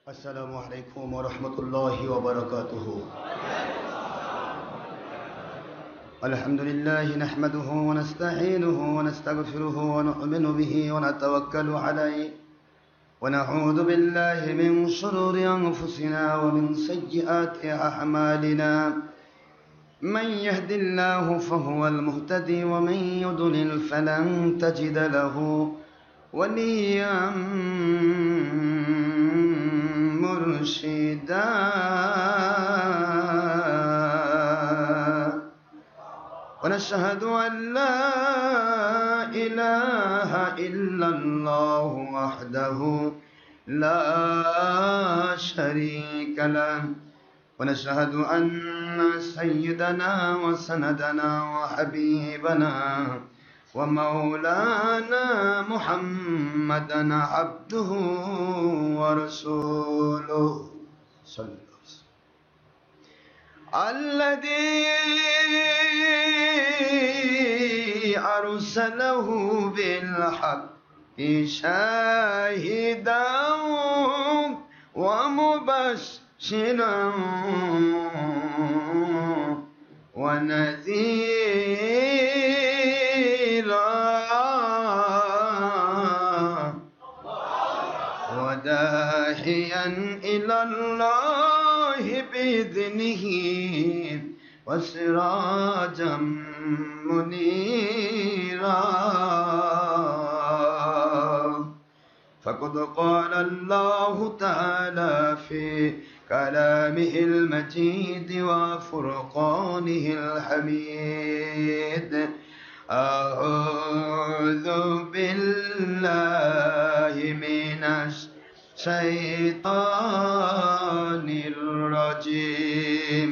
السلام عليكم ورحمة الله وبركاته. الحمد لله نحمده ونستعينه ونستغفره ونؤمن به ونتوكل عليه ونعوذ بالله من شرور أنفسنا ومن سيئات أعمالنا. من يهد الله فهو المهتدي ومن يضلل فلن تجد له وليا مرشدا. ونشهد أن لا إله إلا الله وحده لا شريك له. ونشهد أن سيدنا وسندنا وحبيبنا ومولانا محمدا عبده ورسوله صلى الله عليه وسلم الذي أرسله بالحق شاهدا ومبشرا ونذيرا وداعيا إلى الله بإذنه وسراجا منيرا. فقد قال الله تعالى في كلامه المجيد وفرقانه الحميد: أعوذ بالله من الشيطان الرجيم.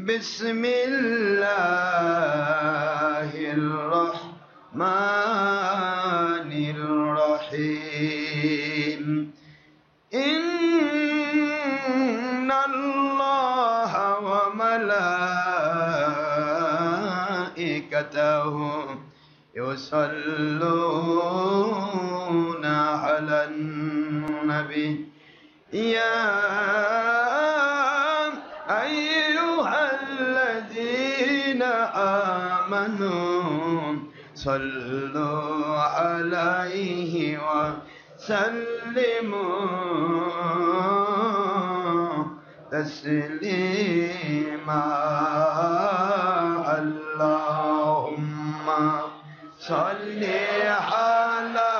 بسم الله الرحمن الرحيم. إن الله وملائكته يصلون على النبي يا أيها الذين آمنوا صلوا عليه وسلموا تسليما. اللهم صل على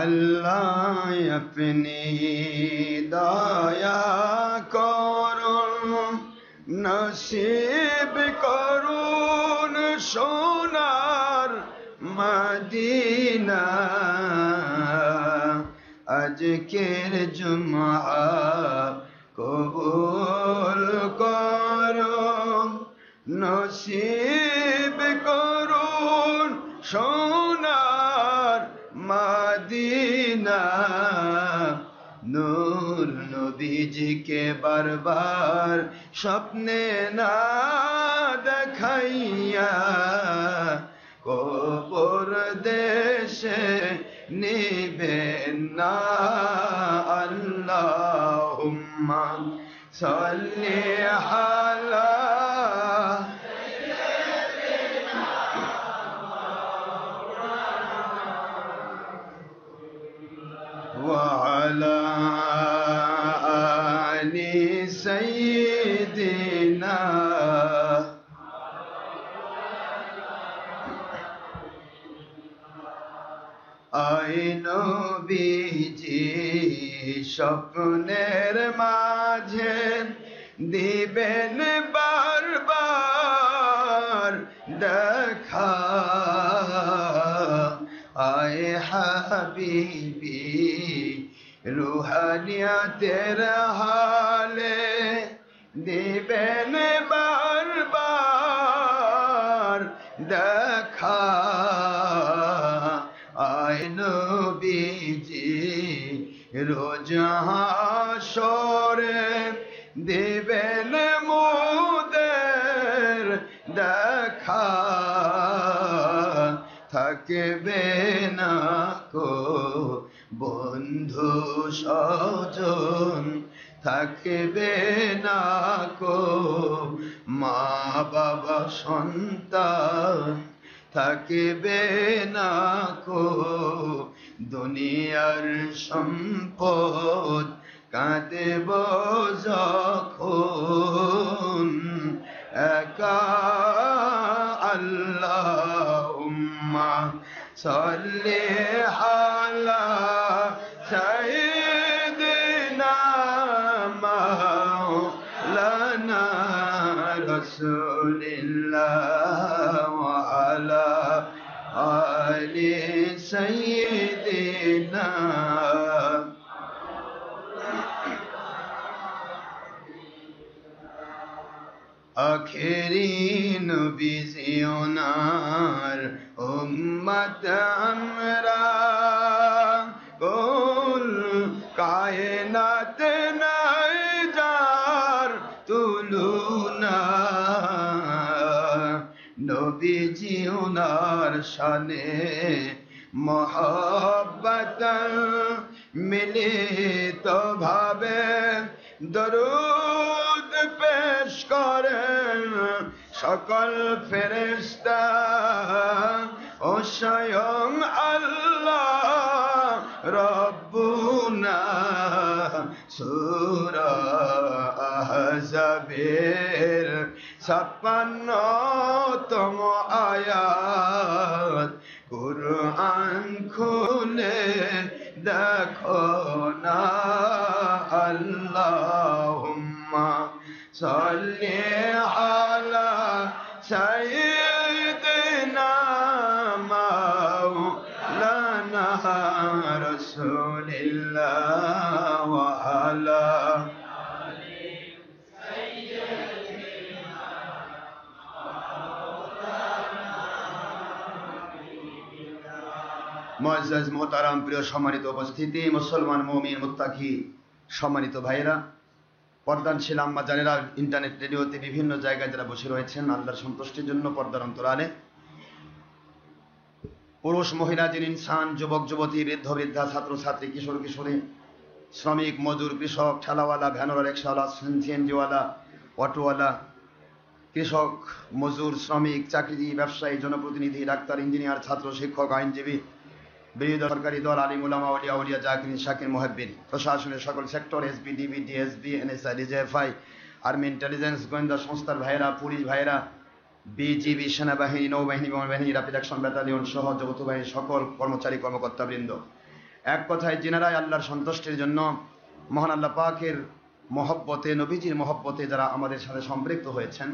আল্লাহ আপনি দয়া করুন, নসিব করুন সোনার মদিনা। আজকের জুমআ কবুল করুন, নসিব করুন সোনার মদিনা। নূর নবীজিকে বারবার স্বপ্নে না দেখাইয়া কবর দেশে নিবেন না। আল্লাহুম্মা সাল্লি আলা وعلى آل سيدنا আয় নবীজি স্বপ্নের মাঝে দিবেন বারবার দেখা। আয় হাবিবি রুহানিয়াতের হালে দিবেন বারবার দেখা। হায় নবীজি রোজ হাসরে দিবেন মোদের দেখা, থাকবে না কো বন্ধু স্বজন, থাকবে না কো মা বাবা সন্তান, থাকবে না কো দুনিয়ার সম্পদ, কাঁদেব যখন একা। আল্লাহুম্মা সাল্লি আলা সাইয়্যিদিনা মাওলানা রাসূলিল্লাহ ওয়া আলা আলি সাইয়্যিদিনা। আখেরি নবীজি ওনার উম্মত আমরা, কুল কায়নাত নাই যার তুলনা। নবীজি ওনার শানে মহব্বত মিলিত ভাবে দরুদ পেশ করেন সকল ফেরেশতা ও স্বয়ং আল্লাহ রব্বুনা। সূরা আহজাবের ৫৬তম আয়াত, কুরআন খুলে দেখো না। আল্লাহুম্মা সাল্লি আলা সাইয়্যিদিনা মাওলানা রাসূলিল্লাহ ওয়া আলা মুআজ্জাজ মোহতারাম প্রিয় সম্মানিত উপস্থিতি, মুসলমান মুমিন মুত্তাকি সম্মানিত ভাইরা, পর্দানশীল আম্মা জানেরা, ইন্টারনেট রেডিওতে বিভিন্ন জায়গায় যারা বসে রয়েছেন আল্লাহর সন্তুষ্টির জন্য পর্দার অন্তরালে, পুরুষ মহিলা জিন ইনসান, যুবক যুবতী, বৃদ্ধ বৃদ্ধা, ছাত্র ছাত্রী, কিশোর কিশোরী, শ্রমিক মজুর, কৃষক, ঠেলাওয়ালা, ভ্যানওয়ালা, রিকশাওয়ালা, সিএনজিওয়ালা, অটোওয়ালা, কৃষক মজুর, শ্রমিক, চাকরিজীবী, ব্যবসায়ী, জনপ্রতিনিধি, ডাক্তার, ইঞ্জিনিয়ার, ছাত্র, শিক্ষক, আইনজীবী, বিরোধী সরকারি দল, আলিম উলামা, ওলিয়া উলিয়া, জাকিরিন, শাকির, মুহিব্বিন, প্রশাসনের সকল sector, SP, DB, DSB, NSI, DGFI, army intelligence, গোয়েন্দা সংস্থার ভাইয়েরা, পুলিশ ভাইয়েরা, বিজিবি, সেনাবাহিনী, নৌবাহিনী, বিমান বাহিনী, র্যাপিড অ্যাকশন ব্যাটালিয়ন সহ যৌথ বাহিনীর সকল কর্মচারী কর্মকর্তাবৃন্দ, এক কথায় যিনারাই আল্লাহর সন্তুষ্টির জন্য মহান আল্লাহ পাকের মহব্বতে, নবীজির মহব্বতে যারা আমাদের সাথে সম্পৃক্ত হয়েছেন,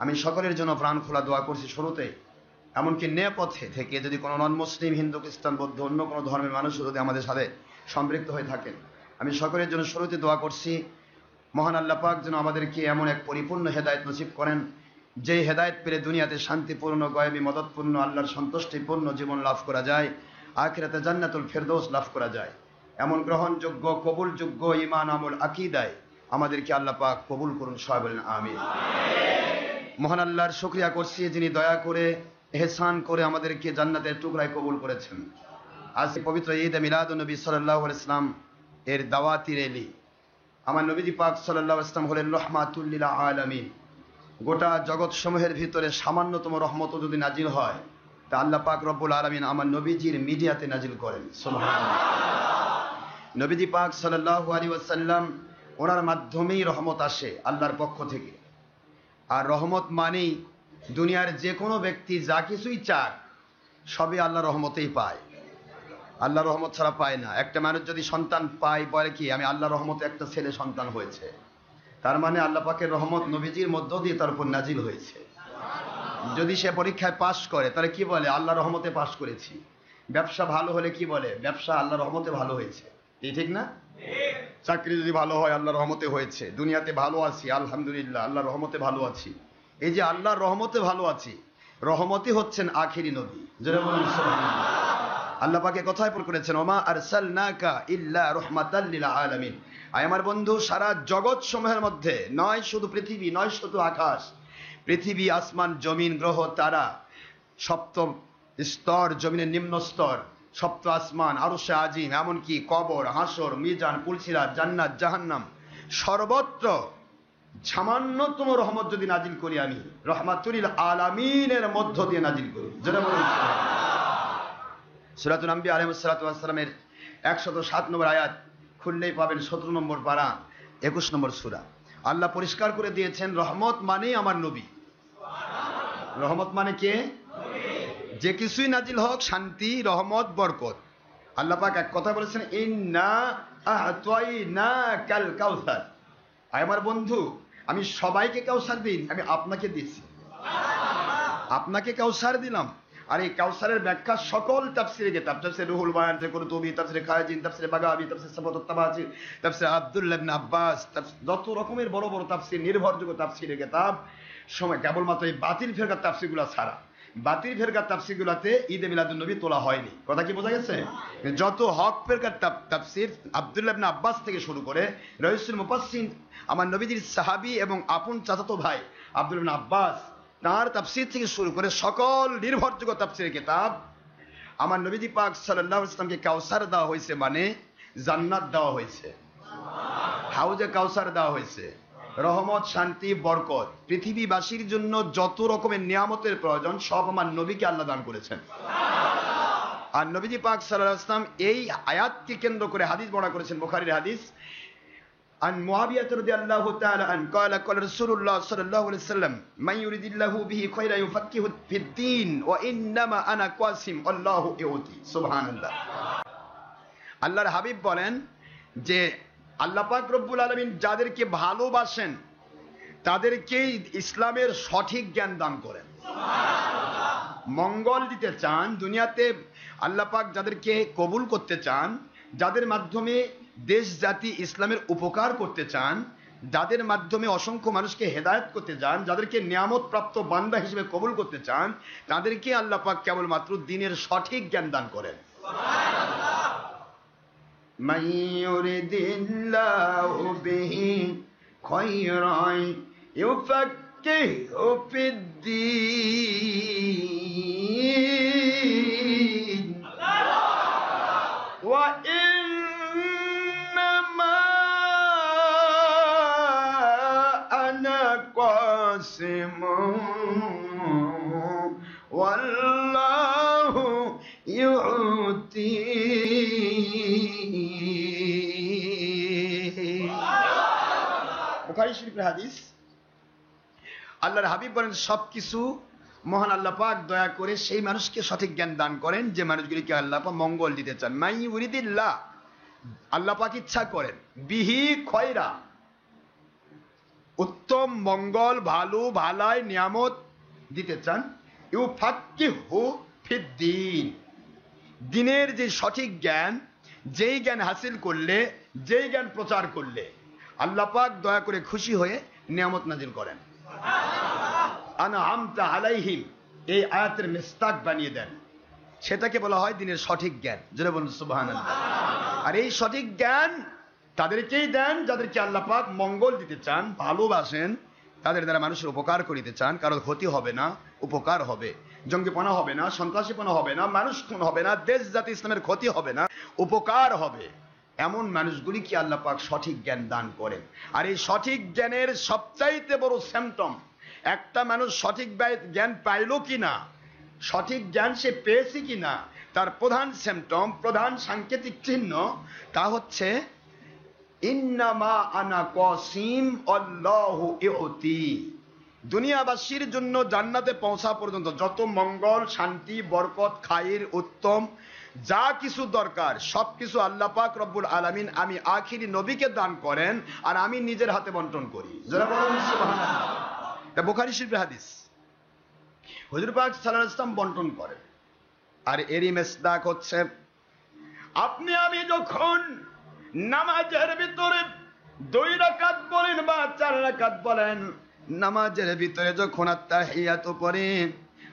আমি সকলের জন্য প্রাণ খোলা দোয়া করছি। শুরুতে এমনকি নেপথ্যে থেকে যদি কোনো নন মুসলিম, হিন্দু, খ্রিস্টান, বৌদ্ধ, অন্য কোনো ধর্মের মানুষ যদি আমাদের সাথে সম্পৃক্ত হয়ে থাকেন, আমি সকলের জন্য শুরুতে দোয়া করছি মহান আল্লাহ পাক যেন আমাদেরকে এমন এক পরিপূর্ণ হেদায়েত নসিব করেন, যেই হেদায়েত পেলে দুনিয়াতে শান্তিপূর্ণ, গয়বী, মদতপূর্ণ, আল্লাহর সন্তুষ্টিপূর্ণ জীবন লাভ করা যায়, আখিরাতে জান্নাতুল ফেরদৌস লাভ করা যায়। এমন গ্রহণযোগ্য, কবুলযোগ্য ঈমান, আমল, আকীদায় আমাদেরকে আল্লাহ পাক কবুল করুন, সবাই বলেন আমিন। মহান আল্লাহর শুকরিয়া করছি যিনি দয়া করে, এহসান করে আমাদেরকে জান্নাতের টুকরায় কবুল করেছেন। আজ পবিত্র ঈদ মিলাদুন নবী সাল্লাল্লাহু আলাইহি ওয়াসাল্লাম এর দাওয়াতি র্যালি। আমার নবীজি পাক সাল্লাল্লাহু আলাইহি ওয়াসাল্লাম হলেন রাহমাতুল লিল আলামিন। গোটা জগৎ সমূহের ভিতরে সামান্যতম রহমত যদি নাজিল হয় তা আল্লাহ পাক রব্বুল আলামিন আমার নবীজির মিডিয়াতে নাজিল করেন, সুবহানাল্লাহ। নবীজি পাক সাল্লাল্লাহু আলাইহি ওয়াসাল্লাম ওনার মাধ্যমেই রহমত আসে আল্লাহর পক্ষ থেকে। আর রহমত মানেই দুনিয়ার যে কোনো ব্যক্তি যা কিছুই চাক সবই আল্লাহর রহমতেই পায়, আল্লাহর রহমত ছাড়া পায় না। একটা মানুষ যদি সন্তান পায়, বলে কি আমি আল্লাহর রহমতে একটা ছেলে সন্তান হয়েছে, তার মানে আল্লাহ পাকের রহমত নবীজির মধ্য দিয়ে তার উপর নাজিল হয়েছে। যদি সে পরীক্ষায় পাশ করে তাহলে কি বলে আল্লাহর রহমতে পাশ করেছি। ব্যবসা ভালো হলে কি বলে ব্যবসা আল্লাহর রহমতে ভালো হয়েছে, ঠিক না? চাকরি যদি ভালো হয় আল্লাহর রহমতে হয়েছে। দুনিয়াতে ভালো আছি আলহামদুলিল্লাহ, আল্লাহর রহমতে ভালো আছি। এই যে আল্লাহর রহমতে ভালো আছি, রহমতই হচ্ছেন আখেরি নবী। যারা বলেন সুবহানাল্লাহ। আল্লাহ পাকে কথায় পর করেছেন, ওমা আরসালনাকা ইল্লা রাহমাতাল লিল আলামিন। আয় আমার বন্ধু, সারা জগৎ সমূহের মধ্যে, নয় শুধু পৃথিবী, নয় শুধু আকাশ, পৃথিবী, আসমান, জমিন, গ্রহ, তারা, সপ্তম স্তর, জমিনের নিম্ন স্তর, সপ্ত আসমান, আরশে আজিম, এমনকি কবর, হাসর, মিজান, পুলসিরাত, জান্নাত, জাহান্নাম, সর্বত্র সামান্যতম রহমত যদি নাজিল করি আমি, রহমাতুল আলামিনের মধ্য দিয়ে নাজিল করি। যেটা বলেন সূরাতুল আম্বিয়া আলাইহিস সালাতু ওয়াস সালামের 107 নম্বর আয়াত খুললেই পাবেন, 17 নম্বর পারা, 21 নম্বর সূরা। আল্লাহ পরিষ্কার করে দিয়েছেন, রহমত মানে আমার নবী। রহমত মানে কে? যে কিছুই নাজিল হোক, শান্তি, রহমত, বরকত। আল্লাহ পাক এক কথা বলেছেন, ইন্না আ'তাইনাকাল কাউসার। আয় আমার বন্ধু, আমি সবাইকে কাউসার দিই, আমি আপনাকে দিয়েছি, আপনাকে কাউসার দিলাম। আর এই কাউসারের ব্যাখ্যা সকল তাফসীরে কিতাব, তাফসীর রুহুল বায়ান, কুরতুবী, তাফসীর খাজিন, তাফসীর বাগাবী, তাফসীর সাফাতুত তাবাসির, তাফসীর আব্দুল্লাহ ইবনে আব্বাস, যত রকমের বড় বড় তাফসীর, নির্ভরযোগ্য তাফসীরের কিতাব সময় কেবলমাত্র এই বাতিল ফেরকার তাফসীরগুলো ছাড়া, বাতিল ফেরকার তাফসীরগুলোতে ঈদে মিলাদুন নবী তোলা হয়নি। কথা কি বোঝা গেছে? যত হক ফেরকার তাফসীর, আব্দুল্লাহ ইবনে আব্বাস থেকে শুরু করে রাইসুল মুফাসসির, আমার নবীজির সাহাবী এবং আপন চাচাতো ভাই আব্দুল্লাহ ইবনে আব্বাস, তার তাফসীর থেকে শুরু করে সকল নির্ভরযোগ্য তাফসীরের কিতাব, আমার নবীজি পাক সাল্লাল্লাহু আলাইহি ওয়াসাল্লামকে কাউসার দেওয়া হয়েছে মানে জান্নাত দেওয়া হয়েছে, হাউজে কাউসার দেওয়া হয়েছে, রহমত, শান্তি, বরকত, পৃথিবীবাসীর জন্য যত রকমের নিয়ামতের প্রয়োজন সব আমার নবীকে আল্লাহ দান করেছেন। আর নবীজি পাক সাল্লাল্লাহু আলাইহি ওয়াসাল্লাম এই আয়াতকে কেন্দ্র করে হাদিস বর্ণনা করেছেন, বুখারীর হাদিস, عن معاوية رضي الله تعالى عنه قال قال رسول الله صلى الله عليه وسلم من يريد الله به خيرا يفقهه في الدين وإنما أنا قاسم الله يؤتي سبحان الله। আল্লাহর হাবিব বলেন যে আল্লাহ পাক রব্বুল আলামিন যাদেরকে ভালোবাসেন তাদেরকেই ইসলামের সঠিক জ্ঞান দান করেন। মঙ্গল দিতে চান দুনিয়াতে, আল্লাহ পাক যাদেরকে কবুল করতে চান, যাদের মাধ্যমে দেশ জাতি ইসলামের উপকার করতে চান, যাদের মাধ্যমে অসংখ্য মানুষকে হেদায়েত করতে চান, যাদেরকে নিয়ামত প্রাপ্ত বান্দা হিসেবে কবুল করতে চান, তাদেরকে আল্লাহ পাক কেবলমাত্র দ্বীনের সঠিক জ্ঞান দান করেন। মান ইউরিদিল্লাহু বিহি খায়রান ইউফাক্কিহু ফিদ্দীন ওয়া ইন্নামা আনা কাসিমুন ওয়াল্লাহু ইউতি। বুখারী শরীফের হাদিস। আল্লাহর হাবিব বলেন সবকিছু মহান আল্লাহ পাক দয়া করে সেই মানুষকে সঠিক জ্ঞান দান করেন যে মানুষগুলিকে আল্লাহ পাক মঙ্গল দিতে চান। মাই ইউরিদিল্লাহ, আল্লাহ পাক ইচ্ছা করেন, বিহি খয়রা, উত্তম মঙ্গল, ভালো ভালাই নিয়ামত দিতে চান, ইউফাক্কিহু ফিদ্দীন, দ্বীনের যে সঠিক জ্ঞান, যেই জ্ঞান হাসিল করলে, যেই জ্ঞান প্রচার করলে আল্লাহ পাক দয়া করে খুশি হয়ে নিয়ামত নাজিল করেন। আনআমতা আলাইহিম, এই আয়াতের মিস্তাক বানিয়ে দেন, সেটাকে বলা হয় দ্বীনের সঠিক জ্ঞান। যেটা বলুন সুবহানাল্লাহ। আর এই সঠিক জ্ঞান তাদেরকেই দেন যাদেরকে আল্লাহ পাক মঙ্গল দিতে চান, ভালোবাসেন, তাদের দ্বারা মানুষের উপকার করিতে চান, কারোর ক্ষতি হবে না, উপকার হবে, জঙ্গিপনা হবে না, সন্ত্রাসীপনা হবে না, মানুষ খুন হবে না, দেশ জাতি ইসলামের ক্ষতি হবে না, উপকার হবে, এমন মানুষগুলিকে আল্লাহ পাক সঠিক জ্ঞান দান করেন। আর এই সঠিক জ্ঞানের সবচাইতে বড় সিম্পটম, একটা মানুষ সঠিক জ্ঞান পাইল কিনা, সঠিক জ্ঞান সে পেয়েছে কিনা, তার প্রধান সিম্পটম, প্রধান সাংকেতিক চিহ্ন, তা হচ্ছে ইন্নামা আনা কাসিম আল্লাহু ইউতি। দুনিয়াবাসীর জন্য জান্নাতে পৌঁছা পর্যন্ত যত মঙ্গল, শান্তি, বরকত, খাইর, উত্তম যা কিছু দরকার সবকিছু আল্লাহ পাক রব্বুল আলামিন আমি আখিরি নবীকে দান করেন, আর আমি নিজের হাতে বন্টন করি। যারা বলেন সুবহানাল্লাহ। এটা বুখারী শরীফের হাদিস। হুজুর পাক সাল্লাল্লাহু আলাইহি ওয়াসাল্লাম বন্টন করেন। আর এরই মিসদাক হচ্ছে আপনি আমি যখন নামাজের ভিতরে 2 রাকাত বলেন বা 4 রাকাত বলেন, নামাজের ভিতরে যখন আত্তাহিয়াতু পড়েন,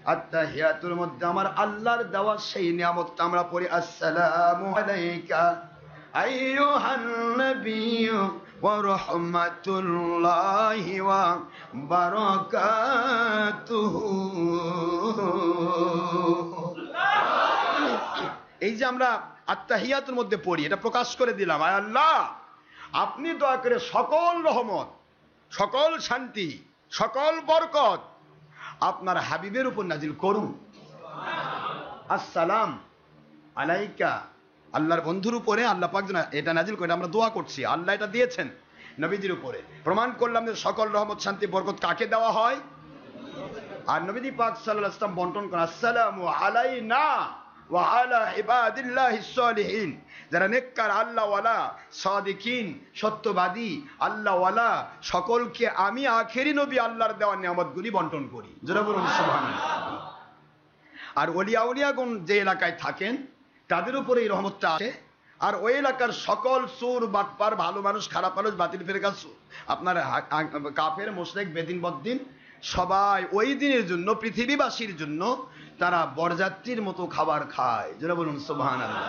আত্তাহিয়াতুর মধ্যে আমার আল্লাহর দেওয়া সেই নিয়ামতটা আমরা পড়ি, আসসালামু আলাইকা আইয়ুহান নাবিয়্যু ওয়া রাহমাতুল্লাহি ওয়া বারাকাতুহু। এই যে আমরা আত্তাহিয়াতুর মধ্যে পড়ি, এটা প্রকাশ করে দিলাম, আয় আল্লাহ আপনি দয়া করে সকল রহমত, সকল শান্তি, সকল বরকত আপনার হাবিবের উপর নাজিল করুন। আসসালাম আলাইকা, আল্লাহর বন্ধুর উপরে আল্লাহ পাক যেন এটা নাজিল করে, আমরা দোয়া করছি, আল্লাহ এটা দিয়েছেন নবীজির উপরে। প্রমাণ করলাম যে সকল রহমত শান্তি বরকত কাকে দেওয়া হয়, আর নবীজি পাক সাল্লাল্লাহু আলাইহি ওয়াসাল্লাম বন্টন করেন, আসসালামু আলাইনা ওয়া আলা ইবাদিল্লাহিস সালিহিন। যারা নেককার আল্লাহওয়ালা, সাদিকিন, সত্যবাদী আল্লাহওয়ালা, সকলকে আমি আখেরি নবী আল্লাহর দেওয়া নিয়ামতগুলি বন্টন করি। যারা বলুন সুবহানাল্লাহ। আর ওলিয়া উলিয়াগণ যে এলাকায় থাকেন তাদের উপরে এই রহমতটা আসে, আর ওই এলাকার সকল সুর বাটপার, ভালো মানুষ, খারাপ মানুষ, বাতিল ফেরেকা, আপনার কাফের, মুশরিক, বেদিন, বদ্দিন, সবাই ওই দিনের জন্য, পৃথিবীবাসীর জন্য তারা বরযাত্রীর মতো খাবার খায়। যারা বলুন সুবহানাল্লাহ।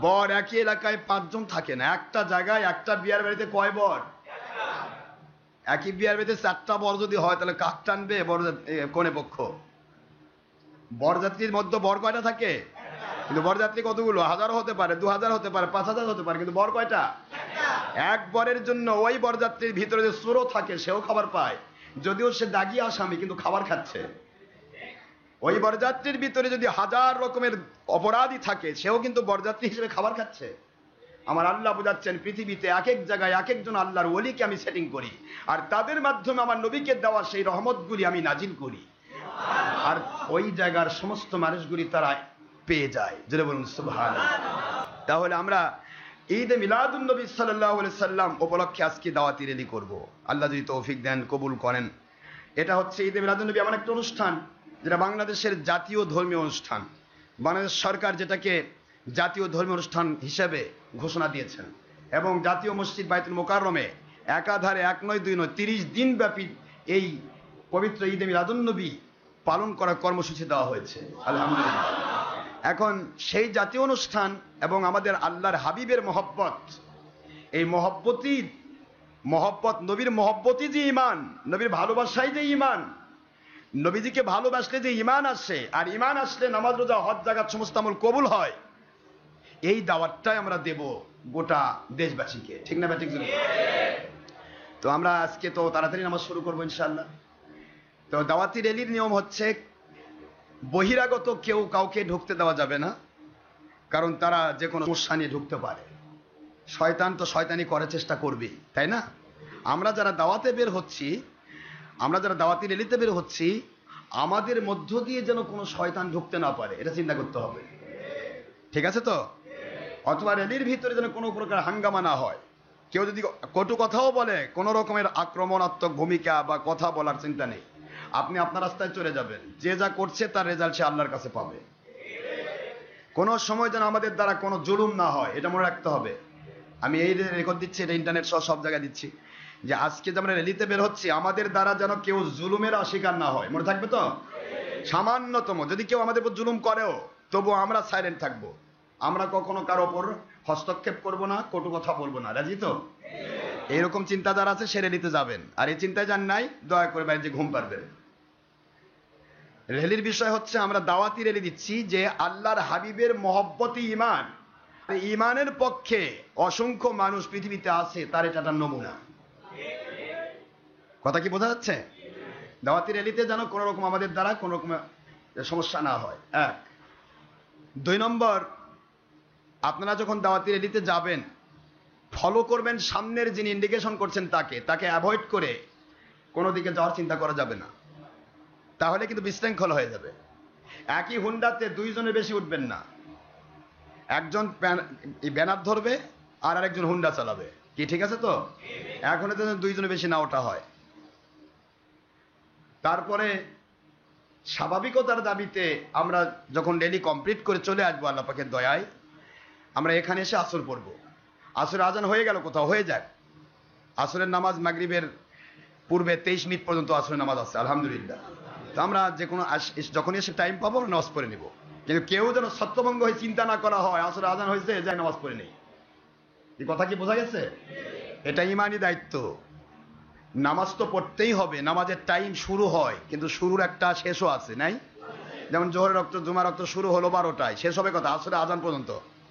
বর একই এলাকায় 5 জন থাকে না, একটা জায়গায় একটা বিয়ার বাড়িতে কয় বর? একই বিয়ার বাড়িতে 4টা বর যদি হয় তাহলে কাক টানবে কোনে পক্ষ? বরযাত্রীর মধ্যে বর কয়টা থাকে? কিন্তু বরযাত্রী কতগুলো? 1000 হতে পারে, 2000 হতে পারে, 5000 হতে পারে, কিন্তু বর কয়টা? এক বরের জন্য ওই বরযাত্রীর ভিতরে যে সুরও থাকে সেও খাবার পায়, যদিও সে দাগি আসামি কিন্তু খাবার খাচ্ছে। ওই বরযাত্রীর ভিতরে যদি 1000 রকমের অপরাধী থাকে সেও কিন্তু বরযাত্রী হিসেবে খাবার খাচ্ছে। আমার আল্লাহ বোঝাচ্ছেন পৃথিবীতে এক এক জায়গায় এক একজন আল্লাহর ওলিকে আমি সেটিং করি, আর তাদের মাধ্যমে আমার নবীকে দেওয়া সেই রহমতগুলি আমি নাজিল করি, আর ওই জায়গার সমস্ত মানুষগুলি তারা পেয়ে যায়। যেটা বলুন সুবহানাল্লাহ। তাহলে আমরা ঈদে মিলাদুন নবী সাল্লাল্লাহু আলাইহি সাল্লাম উপলক্ষে আজকে দাওয়াতি র্যালি করব, আল্লাহ যদি তৌফিক দেন, কবুল করেন। এটা হচ্ছে ঈদে মিলাদুন নবী, এমন একটা অনুষ্ঠান যেটা বাংলাদেশের জাতীয় ধর্মীয় অনুষ্ঠান। বাংলাদেশ সরকার যেটাকে জাতীয় ধর্মীয় অনুষ্ঠান হিসেবে ঘোষণা দিয়েছেন, এবং জাতীয় মসজিদ বাইতুল মোকাররমে একাধারে 1 নয় 2 নয় 30 দিন ব্যাপী এই পবিত্র ঈদে মিলাদুন নবী পালন করার কর্মসূচি দেওয়া হয়েছে, আলহামদুলিল্লাহ। এখন সেই জাতীয় অনুষ্ঠান এবং আমাদের আল্লাহর হাবিবের মহব্বত, এই মহব্বত নবীর মহব্বতই যে ঈমান, নবীর ভালোবাসাই যে ঈমান, নবীজিকে ভালোবাসলে যে ঈমান আসে, আর ঈমান আসলে নামাজ, রোজা, হজ, যাকাত সমস্ত আমল কবুল হয়। এই দাওয়াতটাই আমরা দেব গোটা দেশবাসীকে, ঠিক না ঠিক? তো আমরা আজকে তো তাড়াতাড়ি নামাজ শুরু করবো ইনশাআল্লাহ। তো দাওয়াতি র্যালির নিয়ম হচ্ছে বহিরাগত কেউ কাউকে ঢুকতে দেওয়া যাবে না, কারণ তারা যে কোনো সমস্যা নিয়ে ঢুকতে পারে। শয়তান তো শয়তানি করার চেষ্টা করবেই, তাই না? আমরা যারা দাওয়াতে বের হচ্ছি, আমরা যারা দাওয়াতি র্যালিতে বের হচ্ছি, আমাদের মধ্য দিয়ে যেন কোনো শয়তান ঢুকতে না পারে, এটা চিন্তা করতে হবে, ঠিক আছে তো? অথবা র্যালির ভিতরে যেন কোনো প্রকার হাঙ্গামা না হয়। কেউ যদি কটু কথাও বলে, কোনো রকমের আক্রমণাত্মক ভূমিকা বা কথা বলার চিন্তা নেই, আপনি আপনার রাস্তায় চলে যাবেন। যে যা করছে তার রেজাল্ট সে আল্লাহর কাছে পাবে। কোনো সময় যেন আমাদের দ্বারা কোনো জুলুম না হয়, এটা মনে রাখতে হবে। আমি এই রেকর্ড দিচ্ছি, এটা ইন্টারনেট সহ সব জায়গায় দিচ্ছি, যে আজকে যে আমরা র্যালিতে বের হচ্ছি, আমাদের দ্বারা যেন কেউ জুলুমের শিকার না হয়, মনে থাকবে তো? সামান্যতম যদি কেউ আমাদের উপর জুলুম করেও, তবু আমরা সাইলেন্ট থাকবো, আমরা কখনো কারো ওপর হস্তক্ষেপ করব না, কটু কথা বলবো না, রাজি তো? এইরকম চিন্তা যারা আছে সে র্যালিতে যাবেন, আর এই চিন্তায় যান নাই, দয়া করে বাইরে ঘুম পারবেন। র্যালির বিষয় হচ্ছে আমরা দাওয়াতি র্যালি দিচ্ছি যে আল্লাহর হাবিবের মহব্বতই ঈমান। ঈমানের পক্ষে অসংখ্য মানুষ পৃথিবীতে আছে, তার এটা একটা নমুনা। কথা কি বোঝা যাচ্ছে? দাওয়াতি র্যালিতে যেন কোনো রকম আমাদের দ্বারা কোনো রকম সমস্যা না হয়, 1। 2 নম্বর, আপনারা যখন দাওয়াতি র্যালিতে যাবেন, ফলো করবেন সামনের যিনি ইন্ডিকেশন করছেন তাকে অ্যাভয়েড করে কোনো দিকে যাওয়ার চিন্তা করা যাবে না, তাহলে কিন্তু বিশৃঙ্খল হয়ে যাবে। একই হুন্ডাতে 2 জনের বেশি উঠবেন না, একজন ব্যানার ধরবে আর আরেকজন হুন্ডা চালাবে, কি ঠিক আছে তো? এখন 2 জনের বেশি না ওঠা হয়। তারপরে স্বাভাবিকতার দাবিতে আমরা যখন র্যালি কমপ্লিট করে চলে আসবো আল্লাহ পাকের দয়ায়, আমরা এখানে এসে আসর পড়বো। আসরের আজান হয়ে গেল, কোথাও হয়ে যাক। আসরের নামাজ মাগরিবের পূর্বে 23 মিনিট পর্যন্ত আসরের নামাজ আছে, আলহামদুলিল্লাহ। তো আমরা যে কোনো যখনই এসে টাইম পাবো নামাজ পড়ে নিব, কিন্তু কেউ যেন সত্যভঙ্গ হয়ে চিন্তা না করা হয় আসলে আজান হয়েছে যাই নামাজ পড়ে নেই। এই কথা কি বোঝা গেছে? এটা ইমানি দায়িত্ব। নামাজ তো পড়তেই হবে, নামাজের টাইম শুরু হয় কিন্তু শুরুর একটা শেষও আছে, নাই? যেমন জোহরের রক্ত জুমার রক্ত শুরু হলো 12টায়, শেষ হবে কথা আসলে আজান পর্যন্ত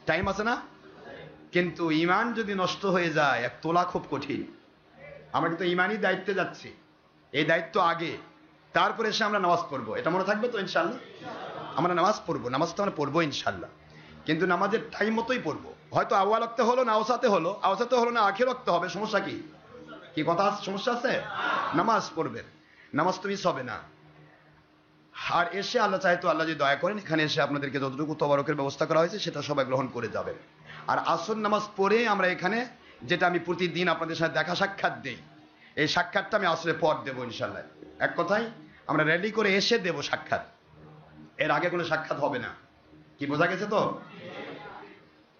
টাইম আছে না? কিন্তু ইমান যদি নষ্ট হয়ে যায় এক তোলা খুব কঠিন। আমরা কিন্তু ইমানই দায়িত্বে যাচ্ছি, এই দায়িত্ব আগে, তারপরে এসে আমরা নামাজ পড়বো। এটা মনে থাকবে তো ইনশাল্লাহ? আমরা নামাজ পড়বো, নামাজ তো আমরা পড়বো ইনশাল্লাহ, কিন্তু নামাজের টাইম মতোই পড়বো। হয়তো আউয়াল ওয়াক্তে হলো না আওসাতে হলো, আওসাতে হলো না আখির ওয়াক্তে হবে, সমস্যা কি? কি কথা সমস্যা আছে? নামাজ পড়বেন, নামাজ তো মিস হবে না। আর এসে আল্লাহ চাহে তো আল্লাহ যদি দয়া করেন এখানে এসে আপনাদেরকে যতটুকু তবারকের ব্যবস্থা করা হয়েছে সেটা সবাই গ্রহণ করে যাবেন। আর আসর নামাজ পড়ে আমরা এখানে যেটা আমি প্রতিদিন আপনাদের সাথে দেখা সাক্ষাৎ দেই, এই সাক্ষাৎটা আমি আসলে পর দেবো ইনশাল্লাহ। এক কথায় আমরা রেডি করে এসে দেব সাক্ষাৎ, এর আগে কোনো সাক্ষাৎ হবে না। কি বোঝা গেছে তো?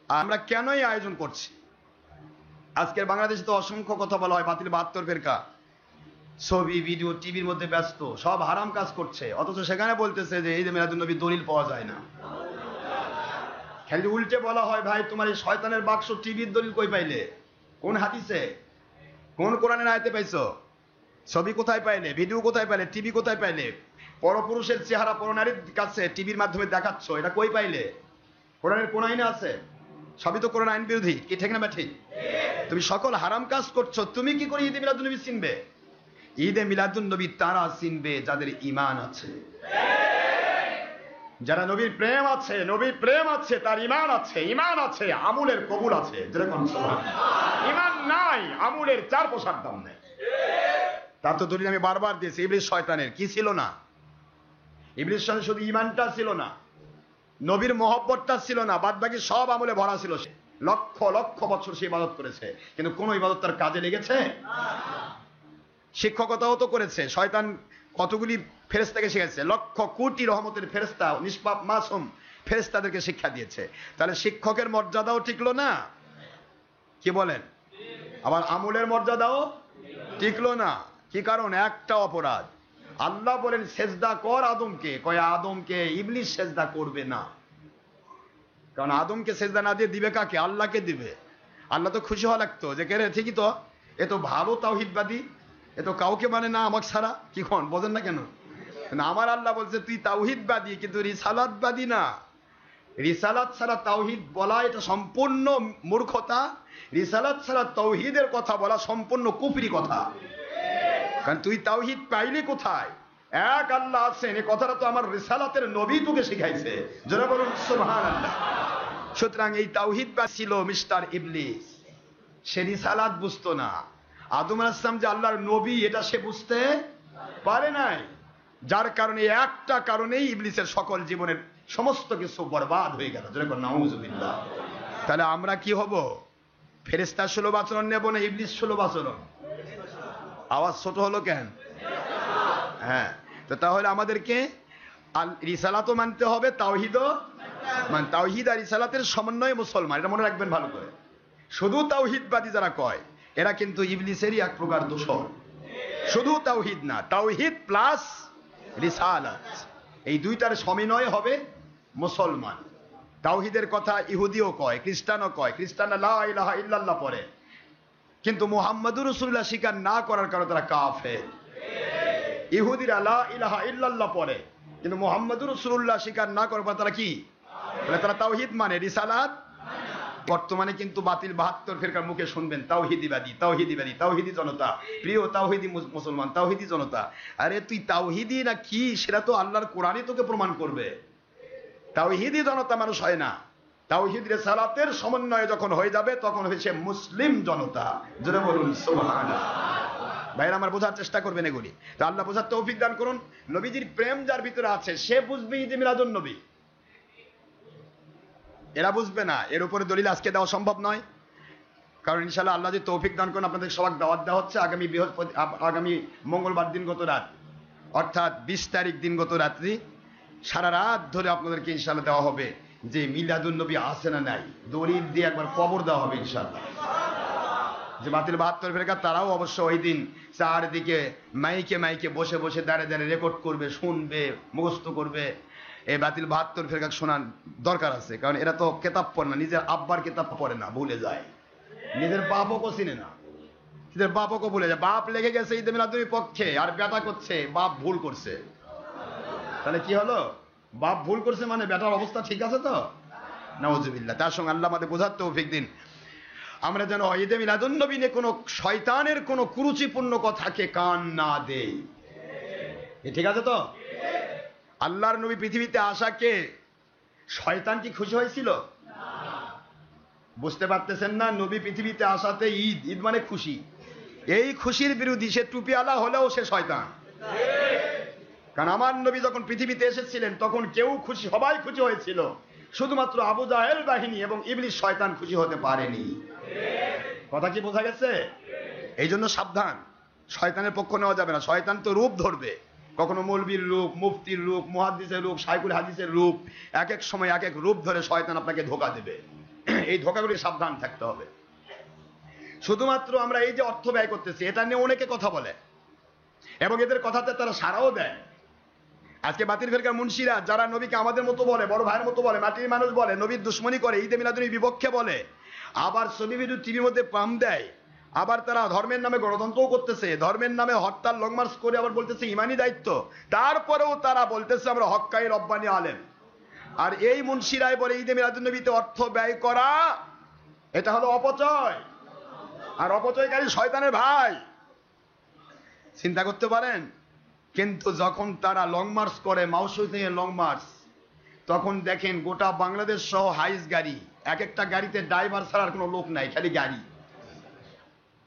আমরা কেনই আয়োজন করছি? আজকের বাংলাদেশে তো অসংখ্য কথা বলা হয়, বাতিল 72 ফেরকা ছবি ভিডিও টিভির মধ্যে ব্যস্ত, সব হারাম কাজ করছে, অথচ সেখানে বলতেছে যে এই যে মিলাদুন্নবী দলিল পাওয়া যায় না। খালি উল্টে বলা হয় ভাই তোমার এই শয়তানের বাক্স টিভির দলিল কই পাইলে? কোন হাদিসে, কোন কোরআনের আয়াতে পাইছো? ছবি কোথায় পাইলে? ভিডিও কোথায় পাইলে? টিভি কোথায় পাইলে? পরপুরুষের চেহারা পরনারীর কাছে টিভির মাধ্যমে দেখাচ্ছ, এটা কই পাইলে? কোরআনের কোন আইনে আছে? সবই তো কোরআন আইন বিরোধী, কি ঠিক না ঠিক? তুমি সকল হারাম কাজ করছো, তুমি কি করে ঈদে মিলাদুন্নবী চিনবে? ঈদে মিলাদুন্নবী তারা চিনবে যাদের ঈমান আছে, যারা নবীর প্রেম আছে, নবীর প্রেম আছে, তার ঈমান আছে, ঈমান আছে আমলের কবুল আছে, যেরকম ঈমান নাই আমলের 4 পয়সার দাম নেই। তার তো দলিল আমি বারবার দিয়েছি। ইবলিস শয়তানের কি ছিল না? ইবলিস শয়তানের শুধু ঈমানটা ছিল না, নবীর মহব্বতটা ছিল না, বাদ বাকি সব আমলে ভরা ছিল। সে লক্ষ লক্ষ বছর সে ইবাদত করেছে, কিন্তু কোন ইবাদত তার কাজে লেগেছে? শিক্ষকতাও তো করেছে, শয়তান কতগুলি ফেরেশতাকে শিখাচ্ছে, লক্ষ কোটি রহমতের ফেরেশতা, নিষ্পাপ মাসুম ফেরেশতাদেরকে শিক্ষা দিয়েছে। তাহলে শিক্ষকের মর্যাদাও টিকলো না, কি বলেন? আবার আমলের মর্যাদাও টিকলো না। কি কারণ? একটা অপরাধ। আল্লাহ বলেন সেজদা কর আদমকে, কয় আদমকে, ইবলিস সেজদা করবে না। কারণ আদমকে সেজদা না দিয়ে দিবে কাকে? আল্লাহকে দিবে। আল্লাহ তো খুশি হওয়া লাগতো যে কে রে, ঠিকই তো, এ তো ভালো তাওহীদবাদী, এ তো কাউকে মানে না আমাকে ছাড়া। কি খন বোঝেন না কেন? আমার আল্লাহ বলছে তুই তাওহীদবাদী কিন্তু রিসালাতবাদী না। রিসালাত ছাড়া তাওহীদ বলা এটা সম্পূর্ণ মূর্খতা, রিসালাত ছাড়া তাওহীদের কথা বলা সম্পূর্ণ কুফরি কথা। কারণ তুই তাওহীদ পাইলি কোথায়? এক আল্লাহ আছেন, এই কথাটা তো আমার রিসালাতের নবী তোকে শিখাইছে, যারা বলুন সুবহানাল্লাহ। সুতরাং এই তাওহীদবাদ ছিল মিস্টার ইবলিস, সে রিসালাত বুঝতো না। আদম আলাইহিস সালাম যে আল্লাহর নবী এটা সে বুঝতে পারে নাই, যার কারণে একটা কারণেই ইবলিসের সকল জীবনের সমস্ত কিছু বরবাদ হয়ে গেল, যেরকম নাউযুবিল্লাহ। তাহলে আমরা কি হব? ফেরেশতা সুলভ আচরণ নেব না ইবলিস সুলভ আচরণ? আওয়াজ ছোট হলো কেন? হ্যাঁ, তো তাহলে আমাদেরকে রিসালাতও মানতে হবে, তাওহীদও মানে তাওহীদ আর রিসালাতের সমন্বয়ে মুসলমান, এটা মনে রাখবেন ভালো করে। শুধু তাওহীদবাদী যারা কয় এরা কিন্তু ইবলিসেরই এক প্রকার দোসর। শুধু তাওহীদ না, তাওহীদ প্লাস রিসালাত, এই দুইটার সমন্বয় হবে মুসলমান। তাওহীদের কথা ইহুদিও কয়, খ্রিস্টানও কয়, খ্রিস্টানরা লা ইলাহা ইল্লাল্লাহ পড়ে, কিন্তু মুহাম্মাদুর রাসূলুল্লাহ স্বীকার না করার কারণে তারা কাফের। ইহুদিরা লা ইলাহা ইল্লাল্লাহ পড়ে, কিন্তু মুহাম্মাদুর রাসূলুল্লাহ স্বীকার না করার পর তারা কি বলে? তারা তাওহীদ মানে, রিসালাত। বর্তমানে কিন্তু বাতিল 72 ফেরকার মুখে শুনবেন তাওহীদীবাদী, তাওহীদীবাদী, তাওহীদী জনতা, প্রিয় তাওহীদী মুসলমান, তাওহীদী জনতা। আরে তুই তাওহীদী না কি সেটা তো আল্লাহর কোরআনই তোকে প্রমাণ করবে। তাওহীদী জনতা মানুষ হয় না, তাওহীদ রিসালাতের সমন্বয়ে যখন হয়ে যাবে তখন হয়েছে মুসলিম জনতা, যারা বলুন সুবহানাল্লাহ। ভাইরা আমার বোঝার চেষ্টা করবেন এগুলি, তো আল্লাহ বোঝার তৌফিক দান করুন। নবীজির প্রেম যার ভিতরে আছে সে বুঝবে ঈদে মিলাদুন্নবী, এরা বুঝবে না। এর উপরে দলিল আজকে দেওয়া সম্ভব নয়, কারণ ইনশাআল্লাহ আল্লাহ যদি তৌফিক দান করেন আপনাদের সবার দাওয়াত দেওয়া হচ্ছে আগামী মঙ্গলবার দিনগত রাত, অর্থাৎ 20 তারিখ দিনগত রাত্রি সারা রাত ধরে আপনাদেরকে ইনশাআল্লাহ দেওয়া হবে যে মিলাদুন্নবী আছে না নাই, দলিল দিয়ে একবার কবর দেওয়া হবে ইনশাআল্লাহ। যে বাতিল 72 ফেরকা তারাও অবশ্য ওই দিন চারদিকে মাইকে মাইকে বসে বসে দাঁড়ে দাঁড়িয়ে রেকর্ড করবে, শুনবে, মুখস্থ করবে। এই বাতিল 72 ফেরকা শোনার দরকার আছে, কারণ এরা তো কেতাব পড়ে না, নিজের আব্বার কেতাব পড়ে না, ভুলে যায়, নিজের বাপও চিনে না, নিজের বাপও ভুলে যায়। বাপ লেগে গেছে ঈদে মিলাদুর পক্ষে আর বেটা করছে বাপ ভুল করছে, তাহলে কি হলো? বাপ ভুল করছে মানে বেটার অবস্থা ঠিক আছে তো? নাউজুবিল্লাহ। তার সঙ্গে আল্লাহ আমাদের বোঝার তৌফিক দিন, আমরা যেন ঈদে মিলাদুন নবী নিয়ে কোনো শয়তানের কোনো কুরুচিপূর্ণ কথাকে কান না দেই। ঠিক আছে তো? আল্লাহর নবী পৃথিবীতে আসাকে শয়তান কি খুশি হয়েছিল? বুঝতে পারতেছেন না? নবী পৃথিবীতে আসাতে ঈদ, ঈদ মানে খুশি, এই খুশির বিরোধী সে টুপিওয়ালা হলেও সে শয়তান। কারণ আমার নবী যখন পৃথিবীতে এসেছিলেন তখন কেউ খুশি, সবাই খুশি হয়েছিল, শুধুমাত্র আবু জাহেল বাহিনী এবং ইবলিস শয়তান খুশি হতে পারেনি। কথা কি বোঝা গেছে? এই জন্য সাবধান, শয়তানের পক্ষ নেওয়া যাবে না। শয়তান তো রূপ ধরবে, কখনো মৌলবীর রূপ, মুফতির রূপ, মুহাদ্দিসের রূপ, শাইখুল হাদিসের রূপ, এক এক সময় এক এক রূপ ধরে শয়তান আপনাকে ধোঁকা দেবে। এই ধোঁকাগুলি সাবধান থাকতে হবে। শুধুমাত্র আমরা এই যে অর্থ ব্যয় করতেছি এটা নিয়ে অনেকে কথা বলে এবং এদের কথাতে তারা সাড়াও দেয়। আজকে বাতিল ফেরকার মুন্সিরা যারা নবীকে আমাদের মতো বলে, বড় ভাইয়ের মতো বলে, মাটির মানুষ বলে, নবীর দুশ্মনী করে, ঈদে মিলাদুর বিপক্ষে বলে, আবার ছবি ভিডিও টিভির মধ্যে পাম দেয়, আবার তারা ধর্মের নামে গণতন্ত্রও করতেছে, ধর্মের নামে হরতাল লং মার্চ করে আবার বলতেছে ইমানি দায়িত্ব, তারপরেও তারা বলতেছে আমরা হক্কাই রব্বানি আলেম। আর এই মুন্সিরাই বলে ঈদে মিলাদুন নবীতে অর্থ ব্যয় করা এটা হলো অপচয়, আর অপচয়কারী শয়তানের ভাই। চিন্তা করতে পারেন? কিন্তু যখন তারা লং মার্চ করে, মাউসুল থেকে লং মার্চ, তখন দেখেন গোটা বাংলাদেশ সহ হাইস গাড়ি, এক একটা গাড়িতে ড্রাইভার ছাড়ার কোনো লোক নাই, খালি গাড়ি।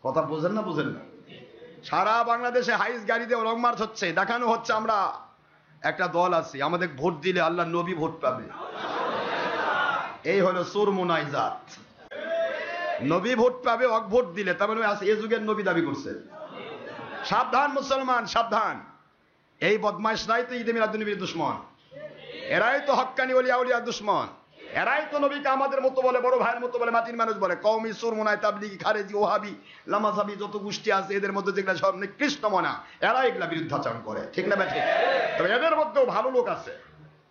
কথা বোঝেন না? বোঝেন না? সারা বাংলাদেশে হাইস গাড়িতে লং মার্চ হচ্ছে, দেখানো হচ্ছে আমরা একটা দল আছি, আমাদের ভোট দিলে আল্লাহ নবী ভোট পাবে। এই হলো সুরমুনাইজাত, নবী ভোট পাবে অক ভোট দিলে, তার মানে এ যুগের নবী দাবি করছে। সাবধান মুসলমান, সাবধান। এই বদমাইশরাই তো ঈদে মিলাদুন নবীর দুশমন, এরাই তো হক্কানি ওলিয়া উলিয়ার দুশমন, এরাই তো নবীকে আমাদের মতো বলে, বড় ভাইয়ের মতো বলে, মাটির মানুষ বলে। কওমি, সুরমুনাই, তাবলিগি, খারেজি, ওহাবি, লামাজাবি যত গোষ্ঠী আছে এদের মধ্যে যেগুলা সব নিকৃষ্ট মনা, এরা এগুলা বিরুদ্ধাচরণ করে। ঠিক না ভাই? ঠিক। তবে এদের মধ্যেও ভালো লোক আছে,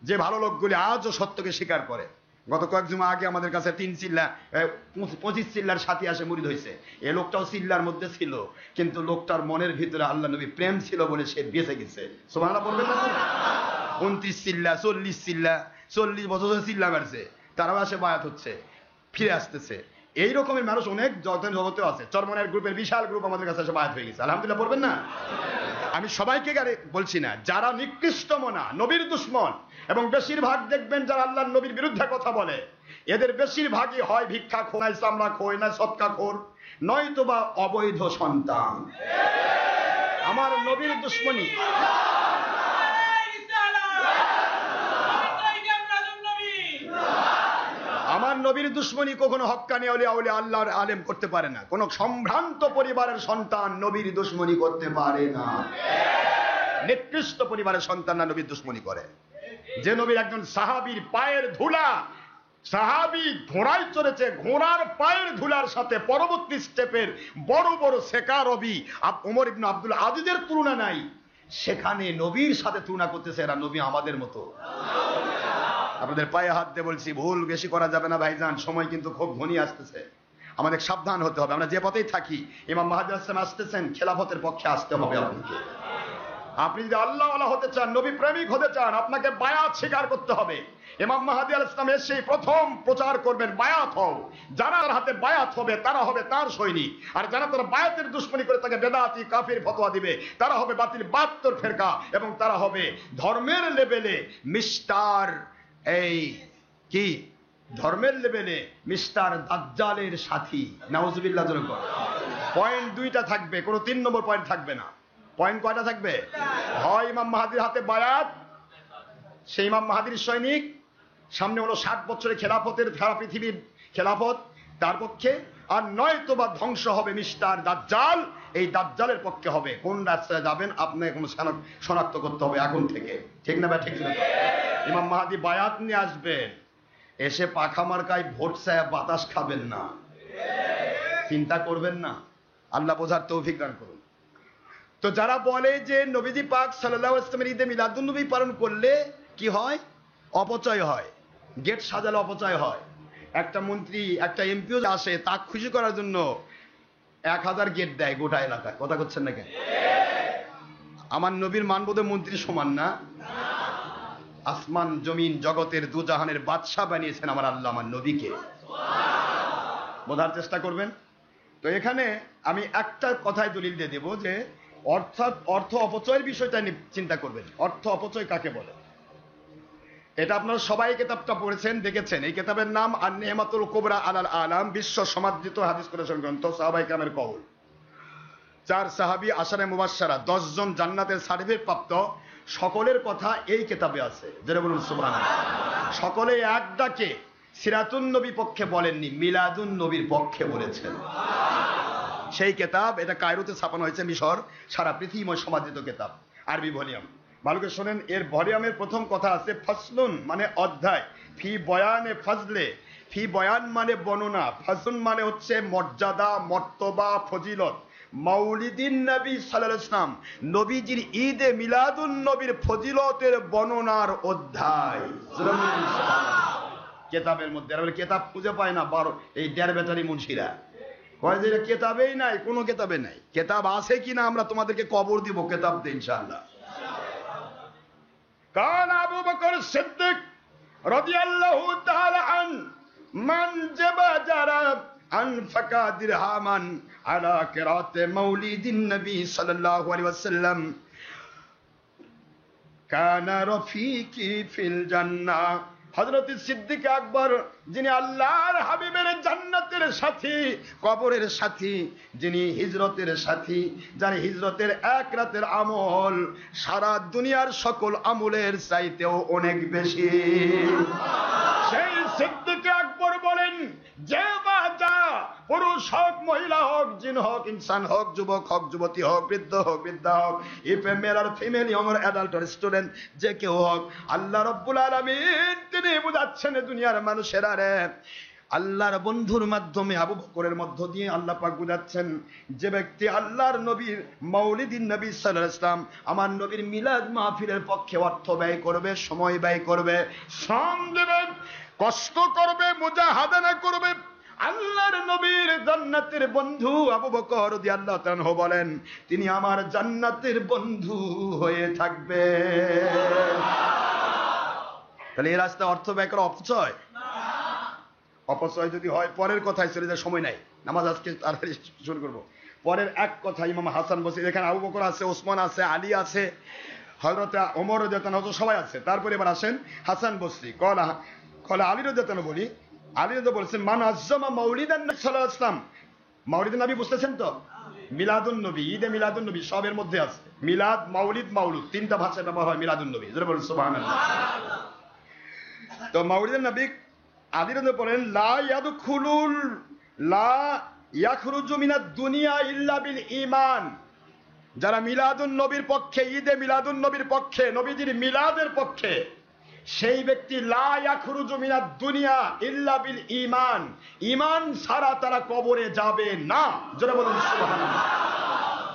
যে ভালো লোকগুলি আজও সত্যকে স্বীকার করে। গত কয়েক জুমা আগে আমাদের কাছে 25 চিল্লার সাথী আসে মুরিদ হয়েছে। এ লোকটাও চিল্লার মধ্যে ছিল, কিন্তু লোকটার মনের ভিতরে আল্লাহ নবী প্রেম ছিল বলে সে বেঁচে গেছে। সুবহানাল্লাহ বলবেন না? 29 চিল্লা, 40 চিল্লা, 40 বছর চিল্লা মারছে, তারাও আসে বায়াত হচ্ছে, ফিরে আসতেছে। এই রকমের মানুষ অনেক জগতে আছে। চরমনের গ্রুপের বিশাল গ্রুপ আমাদের কাছে এসে বায়াত হয়ে গেছে, আলহামদুলিল্লাহ বলবেন না? আমি সবাইকে বলছি না, যারা নিকৃষ্ট মনা, নবীর দুশমন, এবং বেশিরভাগ দেখবেন যারা আল্লাহর নবীর বিরুদ্ধে কথা বলে, এদের বেশিরভাগই হয় ভিক্ষা খোর, নাই চামড়া খোর, নাই সৎকা খোর, নয়তোবা অবৈধ সন্তান। আমার নবীর দুশমনী, আমার নবীর দুশমনী কখনো হক্কানি আউলিয়া উলিয়া আল্লাহর আলেম করতে পারে না। কোন সম্ভ্রান্ত পরিবারের সন্তান নবীর দুশমনী করতে পারে না। নিকৃষ্ট পরিবারের সন্তানরা নবীর দুশমনী করে। যে নবীর একজন সাহাবীর পায়ের ধুলা, সাহাবী ঘোড়ায় চড়েছে, ঘোড়ার পায়ের ধুলার সাথে পরবর্তী স্টেপের বড় বড় সেকা রবি ওমর ইবনে আব্দুল আজিজের তুলনা নাই, সেখানে নবীর সাথে তুলনা করতেছে এরা নবী আমাদের মতো। আপনাদের পায়ে হাত দিয়ে বলছি, ভুল বেশি করা যাবে না ভাইজান, সময় কিন্তু খুব ঘনিয়ে আসতেছে, আমাদের সাবধান হতে হবে। আমরা যে পথেই থাকি, ইমাম মাহদী আসসালাম আসতেছেন, খেলাফতের পক্ষে আসতে হবে আপনাকে। আপনি যদি আল্লাহওয়ালা হতে চান, নবী প্রেমিক হতে চান, আপনাকে বায়াত স্বীকার করতে হবে। ইমাম মাহদী আলাইহিস সালাম এসে প্রথম প্রচার করবেন বায়াত হও। যারা তার হাতে বায়াত হবে তারা হবে তার সৈনিক, আর যারা তার বায়াতের দুশমনী করে তাকে বেদাতি কাফির ফতোয়া দিবে তারা হবে বাতিল 72 ফেরকা, এবং তারা হবে ধর্মের লেভেলে মিস্টার এই কি ধর্মের লেভেলে মিস্টার দাজ্জালের সাথী। নাউজুবিল্লাহ। পয়েন্ট দুইটা থাকবে, কোনো 3 নম্বর পয়েন্ট থাকবে না। পয়েন্ট কয়টা থাকবে? হয় ইমাম মাহদীর হাতে বায়াত, সেই ইমাম মাহদীর সৈনিক, সামনে হলো 60 বছরের খেলাফতের, সারা পৃথিবীর খেলাফত তার পক্ষে, আর নয়তো বা ধ্বংস হবে মিস্টার দাজ্জাল, এই দাজ্জালের পক্ষে হবে। কোন রাস্তায় যাবেন আপনাকে কোনো শনাক্ত করতে হবে এখন থেকে। ঠিক না ভাই? ঠিক না? ইমাম মাহদী বায়াত নিয়ে আসবেন, এসে পাখা মার্কায় ভোট চায় বাতাস খাবেন না, চিন্তা করবেন না। আল্লাহ বোঝার তৌফিক দান করুন। তো যারা বলে যে নবীজি পাক সাল্লাল্লাহু আলাইহি ওয়াসাল্লামের ঈদে মিলাদুন্নবী পালন করলে কি হয়, অপচয় হয়, গেট সাজালে অপচয় হয়। একটা মন্ত্রী একটা এমপিও আসে, তাক খুশি করার জন্য 1000 গেট দেয় গোটা এলাকায়, কথা করছেন না কেন? আমার নবীর মানবোধে মন্ত্রী সমান না? আসমান জমিন জগতের দুজাহানের বাদশাহ বানিয়েছেন আমার আল্লাহ আমার নবীকে, বোঝার চেষ্টা করবেন। তো এখানে আমি একটা কথায় দলিল দিয়ে দেব যে অর্থাৎ অর্থ অপচয়ের বিষয়টা চিন্তা করবেন। অর্থ অপচয় কাকে বলে? এটা আপনারা সবাই কিতাবটা পড়েছেন, দেখেছেন। এই কিতাবের নাম আন-নিহমাতুল কুবরা আলাল আলাম, বিশ্ব সমাদৃত হাদিস কোলেকশন গ্রন্থ, সাহাবায়ে কেরামের কওল। 4 সাহাবী আশারে মুবাশশারা, 10 জন জান্নাতের সার্টিফিকেট প্রাপ্ত, সকলের কথা এই কিতাবে আছে। যারা বলুন সুবহানাল্লাহ। সকলে এক ডাকে সিরাতুন নবী পক্ষে বলেননি, মিলাদুন নবীর পক্ষে বলেছেন। সেই কিতাব, এটা কায়রোতে ছাপানো হয়েছে, মিশর, সারা পৃথিবীময় সমাদৃত কিতাব, আরবি ভলিউম। ভালো করে শোনেন, এর ভলিউমের প্রথম কথা আছে ফাসলুন মানে অধ্যায়, ফি বয়ানে ফাজলে, ফি বয়ান মানে বর্ণনা, ফাসলুন মানে হচ্ছে মর্যাদা, মর্তবা, ফজিলত, মাউলিদিন নবী সাল্লাল্লাহু আলাইহি ওয়াসাল্লাম, নবীজির ঈদে মিলাদুন নবীর ফজিলতের বর্ণনার অধ্যায়। কিতাবের মধ্যে আর কিতাব খুঁজে পায় না, 12 এই 1.5 ব্যাটারি মুন্সিরা কয় যে কিতাবেই নাই, কোনো কিতাবে নাই। কিতাব আছে কিনা আমরা তোমাদেরকে কবর দিব, কিতাব দে ইনশাআল্লাহ। কান আবু বকর সিদ্দিক রাদিয়াল্লাহু তাআলা আন মান জাবাজারা আনফাকা দিরহামান আলা কিরাতে মাউলিদিন নবী সাল্লাল্লাহু আলাইহি ওয়াসাল্লাম কানা রফিকি ফিল জান্নাহ। হযরত সিদ্দিক আকবর, যিনি আল্লাহর হাবিবের জান্নাতের সাথী, কবরের সাথী, যিনি হিজরতের সাথী, যার হিজরতের এক রাতের আমল সারা দুনিয়ার সকল আমলের চাইতেও অনেক বেশি, সেই সিদ্দিক আকবর বলেন, যে বা যা, পুরুষ হোক, মহিলা হোক, জিন হোক, ইনসান হোক, যুবক হোক, যুবতী হোক, বৃদ্ধ হোক, বৃদ্ধা হোক, মেল আর ফিমেল, ইয়ং আর অ্যাডাল্ট আর স্টুডেন্ট, যে কেউ হোক, আল্লাহ রাব্বুল আলামিন তিনি বুঝাচ্ছেন দুনিয়ার মানুষেরা রে, আল্লাহর বন্ধুর মাধ্যমে আবু বকরের মধ্য দিয়ে আল্লাহ পাক বুঝাচ্ছেন, যে ব্যক্তি আল্লাহর নবীর মাউলিদিন নবী সাল্লাল্লাহু আলাইহি ওয়াসাল্লাম, আমার নবীর মিলাদ মাহফিলের পক্ষে অর্থ ব্যয় করবে, সময় ব্যয় করবে, শ্রম দেবে, কষ্ট করবে, মুজাহাদা করবে, আল্লাহর নবীর জান্নাতের বন্ধু আবু বকর রাদিয়াল্লাহু তাআলা আনহু বলেন, তিনি আমার জান্নাতের বন্ধু হয়ে থাকবে। তাহলে এই রাস্তায় অর্থ ব্যয় করা অপচয়? অপচয় যদি হয়, পরের কথায় চলে যায়, সময় নাই, নামাজ আজকে তাড়াতাড়ি শুরু করবো। পরের এক কথা, ইমাম হাসান বসরি, এখানে আবু বকর আছে, ওসমান আছে, আলী আছে, হযরত ওমর রাদিয়াল্লাহু আনহু সবাই আছে। তারপরে এবার আসেন হাসান বসরি, কলা আলী রাদিয়াল্লাহু আনহু বলি, আলী রাদিয়াল্লাহু বলেছেন, মান আযযামা মাউলিদান নবী সাল্লাল্লাহু আলাইহি ওয়াসাল্লাম, মাউলিদুন নবী বুঝতেছেন তো, মিলাদুন নবী, ঈদে মিলাদুন নবী সবের মধ্যে আছে, মিলাদ, মাউলিদ, মাউলুদ, তিনটা ভাষায় ব্যবহার হয় মিলাদুন নবী। জোরে বলুন সুবহানাল্লাহ। তো মাউলিদুন নবী আলী রাদিয়াল্লাহু বলেন, লা ইয়াখরুজু মিনাদ দুনিয়া ইল্লা বিল ঈমান, যারা মিলাদুন নবীর পক্ষে, ঈদে মিলাদুন নবীর পক্ষে, নবীজির মিলাদের পক্ষে, সেই ব্যক্তি লা ইয়াখরুজু মিনাদ দুনিয়া ইল্লা বিল ঈমান, ঈমান ছাড়া তারা কবরে যাবে না। যারা বলেন সুবহানাল্লাহ,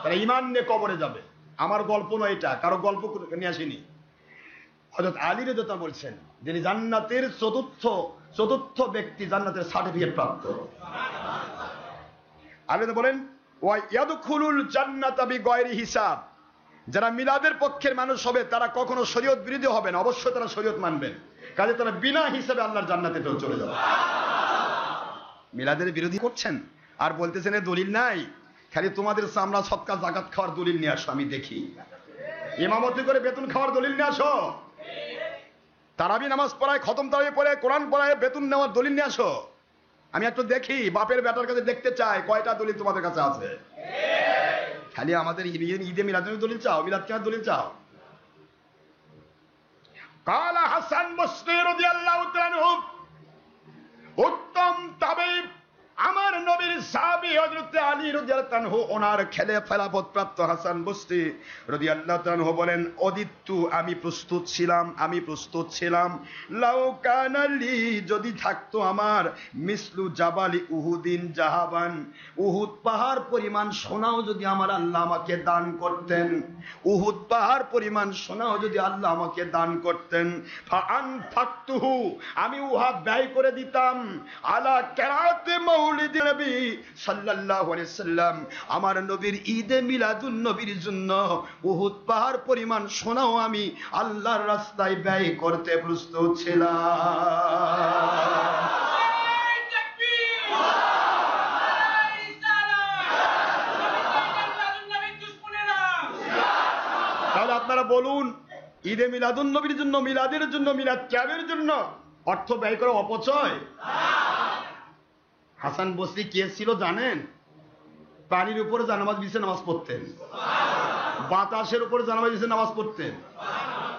তারা ঈমান নিয়ে কবরে যাবে। আমার গল্প নয় এটা, কারো গল্প নিয়ে আসেনি। হযরত আলী রাদিয়াল্লাহু তাআলা বলছেন, যিনি জান্নাতের চতুর্থ ব্যক্তি, জান্নাতের সার্টিফিকেট প্রাপ্ত। আলী বলেন, ওয়া ইয়াদখুলুল জান্নাতা বিগায়রি হিসাব, যারা মিলাদের পক্ষের মানুষ হবে তারা কখনো শরীয়ত বিরোধী হবে না, অবশ্যই তারা শরীয়ত মানবেন, কাজে তারা বিনা হিসাবে আল্লাহর জান্নাতে চলে যাবে। মিলাদের বিরোধী করছেন আর বলতেছেন এ দলিল নাই, খালি তোমাদের চামড়া সদকা যাকাত খাওয়ার দলিল নিয়ে আসো, আমি দেখি। ইমামতি করে বেতন খাওয়ার দলিল নিয়ে আসো, তারাবি নামাজ পড়ায়, খতম তারাবি পড়ে, কোরআন পড়ায় বেতন নেওয়ার দলিল নিয়ে আসো, আমি একটু দেখি, বাপের বেটার কাছে দেখতে চাই কয়টা দলিল তোমাদের কাছে আছে। খালি আমাদের ঈদে মিলাদের দলিল চাও, মিলাদ কেনার দলিল চাও। কালা হাসান বসরি রাদিয়াল্লাহু তাআলা আনহু, উত্তম তাবেঈ, আমার নবীর সাহাবী হযরত আলী রাদিয়াল্লাহু আনহু ওনার খেলাফত প্রাপ্ত হাসান বসরি রাদিয়াল্লাহু আনহু বলেন, অদিত্তু আমি প্রস্তুত ছিলাম লাউ কানা লি যদি থাকতো আমার মিসলু জাবালি উহুদিন জাহাবান, উহুদ পাহাড় পরিমাণ সোনাও যদি আমার আল্লাহ আমাকে দান করতেন, উহুদ পাহাড় পরিমাণ সোনাও যদি আল্লাহ আমাকে দান করতেন, ফাআনফাকতুহু আমি উহা ব্যয় করে দিতাম আলা কিরাতে মাউলিদিন নবী সাল্লাল্লাহু আলাইহি সাল্লাম, আমার নবীর ঈদে মিলাদুন নবীর জন্য উহুদ পাহাড় পরিমাণ সোনাও আমি আল্লাহর রাস্তায় ব্যয় করতে প্রস্তুত ছিলাম। তাহলে আপনারা বলুন, ঈদে মিলাদুন নবীর জন্য, মিলাদের জন্য, মিলাদ ক্যাবের জন্য অর্থ ব্যয় করা অপচয়? হাসান বসরি কে ছিল জানেন? পানির উপরে জানামাজ বিছে নামাজ পড়তেন, বাতাসের উপরে জানামাজ বিছে নামাজ পড়তেন।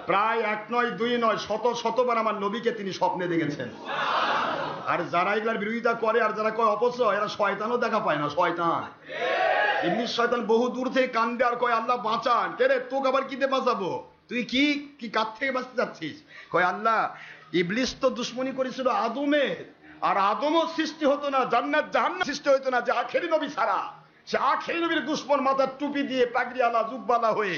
প্রায় 1 নয় 2 নয় শতবার আমার নবীকে তিনি স্বপ্নে দেখেছেন। আর যারা এগুলার বিরোধিতা করে আর যারা কয় অপচয়, এরা শয়তানও দেখা পায় না। শয়তান, ইবলিস শয়তান বহু দূর থেকে কান্দে আর কয় আল্লাহ বাঁচান। কে রে, তোকে আবার কিতে বাঁচাবো? তুই কি কার থেকে বাঁচতে যাচ্ছিস? কয় আল্লাহ, ইবলিস তো দুশ্মনী করেছিল আদমের, আর আদমও সৃষ্টি হতো না, জান্নাত জাহান্নাম সৃষ্টি হতো না যে আখেরি নবী ছাড়া। সে আখেরি নবীর দুশ্মন, মাথার টুপি দিয়ে পাগড়ি আলা জুব্বালা হয়ে,